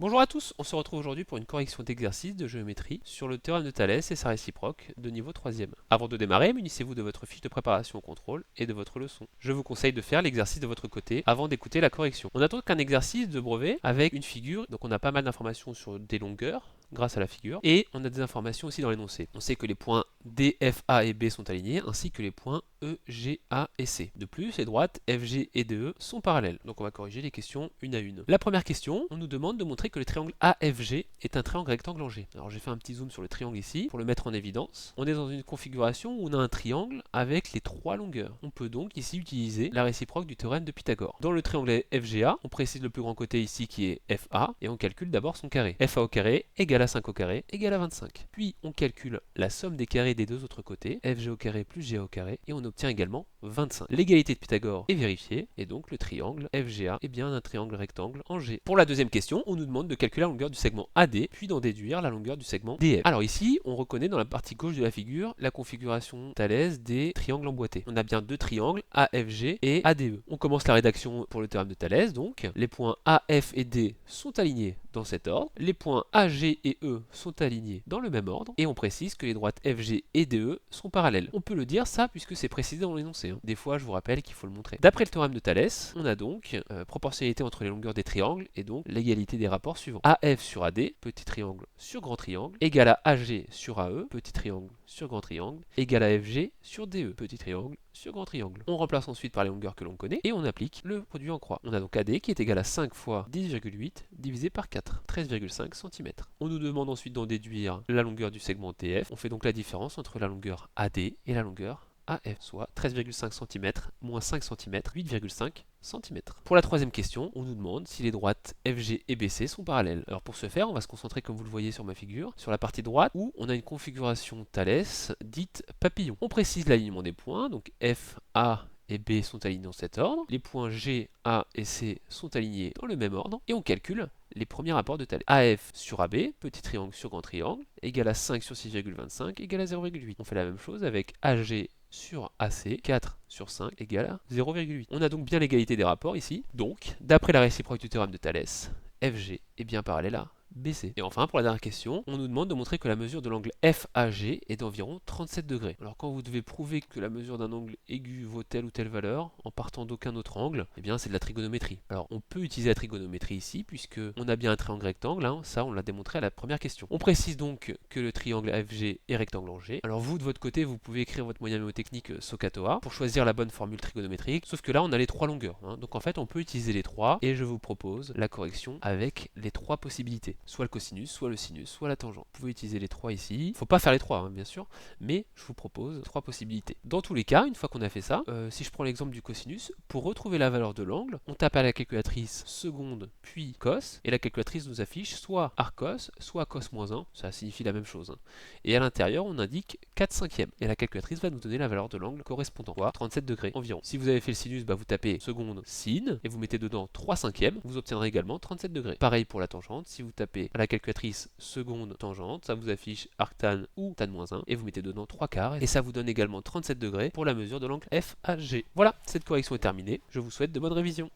Bonjour à tous, on se retrouve aujourd'hui pour une correction d'exercice de géométrie sur le théorème de Thalès et sa réciproque de niveau 3e. Avant de démarrer, munissez-vous de votre fiche de préparation au contrôle et de votre leçon. Je vous conseille de faire l'exercice de votre côté avant d'écouter la correction. On a donc un exercice de brevet avec une figure, donc on a pas mal d'informations sur des longueurs grâce à la figure, et on a des informations aussi dans l'énoncé. On sait que les points D, F, A et B sont alignés, ainsi que les points E, G, A et C. De plus, les droites F, G et DE sont parallèles. Donc on va corriger les questions une à une. La première question, on nous demande de montrer que le triangle AFG est un triangle rectangle en G. Alors j'ai fait un petit zoom sur le triangle ici pour le mettre en évidence. On est dans une configuration où on a un triangle avec les trois longueurs. On peut donc ici utiliser la réciproque du théorème de Pythagore. Dans le triangle FGA, on précise le plus grand côté ici qui est FA et on calcule d'abord son carré. FA au carré égale à 5 au carré égale à 25. Puis on calcule la somme des carrés des deux autres côtés, FG au carré plus GA au carré, et on obtient également 25. L'égalité de Pythagore est vérifiée et donc le triangle FGA est bien un triangle rectangle en G. Pour la deuxième question, on nous demande de calculer la longueur du segment AD, puis d'en déduire la longueur du segment DF. Alors ici, on reconnaît dans la partie gauche de la figure la configuration Thalès des triangles emboîtés. On a bien deux triangles, AFG et ADE. On commence la rédaction pour le théorème de Thalès, donc les points AF et D sont alignés dans cet ordre, les points AG et E sont alignés dans le même ordre, et on précise que les droites FG et DE sont parallèles. On peut le dire ça puisque c'est précisé dans l'énoncé. Des fois, je vous rappelle qu'il faut le montrer. D'après le théorème de Thalès, on a donc proportionnalité entre les longueurs des triangles et donc l'égalité des rapports suivants. AF sur AD, petit triangle sur grand triangle, égale à AG sur AE, petit triangle sur grand triangle, égale à FG sur DE, petit triangle sur grand triangle. On remplace ensuite par les longueurs que l'on connaît et on applique le produit en croix. On a donc AD qui est égal à 5 fois 10,8 divisé par 4, 13,5 cm. On nous demande ensuite d'en déduire la longueur du segment TF. On fait donc la différence entre la longueur AD et la longueur AF, soit 13,5 cm moins 5 cm, 8,5 cm. Pour la troisième question, on nous demande si les droites FG et BC sont parallèles. Alors pour ce faire, on va se concentrer, comme vous le voyez sur ma figure, sur la partie droite où on a une configuration Thalès dite papillon. On précise l'alignement des points, donc F, A et B sont alignés dans cet ordre, les points G, A et C sont alignés dans le même ordre, et on calcule les premiers rapports de Thalès. AF sur AB, petit triangle sur grand triangle, égale à 5 sur 6,25, égale à 0,8. On fait la même chose avec AG sur AC, 4 sur 5 égale à 0,8. On a donc bien l'égalité des rapports ici. Donc, d'après la réciproque du théorème de Thalès, FG est bien parallèle à BC. Et enfin, pour la dernière question, on nous demande de montrer que la mesure de l'angle FAG est d'environ 37 degrés. Alors quand vous devez prouver que la mesure d'un angle aigu vaut telle ou telle valeur, en partant d'aucun autre angle, eh bien c'est de la trigonométrie. Alors on peut utiliser la trigonométrie ici, puisque on a bien un triangle rectangle, hein, ça on l'a démontré à la première question. On précise donc que le triangle FG est rectangle en G. Alors vous, de votre côté, vous pouvez écrire votre moyen mnémotechnique SOHCAHTOA pour choisir la bonne formule trigonométrique, sauf que là on a les trois longueurs. Donc en fait on peut utiliser les trois, et je vous propose la correction avec les trois possibilités. Soit le cosinus, soit le sinus, soit la tangente. Vous pouvez utiliser les trois ici. Il ne faut pas faire les trois, bien sûr, mais je vous propose trois possibilités. Dans tous les cas, une fois qu'on a fait ça, si je prends l'exemple du cosinus, pour retrouver la valeur de l'angle, on tape à la calculatrice seconde, puis cos, et la calculatrice nous affiche soit arcos, soit cos moins 1, ça signifie la même chose. Et à l'intérieur, on indique 4 cinquièmes, et la calculatrice va nous donner la valeur de l'angle correspondant, soit 37 degrés environ. Si vous avez fait le sinus, vous tapez seconde, sin, et vous mettez dedans 3 cinquièmes, vous obtiendrez également 37 degrés. Pareil pour la tangente, si vous tapez à la calculatrice seconde tangente, ça vous affiche arctan ou tan-1 et vous mettez dedans 3 quarts et ça vous donne également 37 degrés pour la mesure de l'angle FAG. Voilà, cette correction est terminée. Je vous souhaite de bonnes révisions.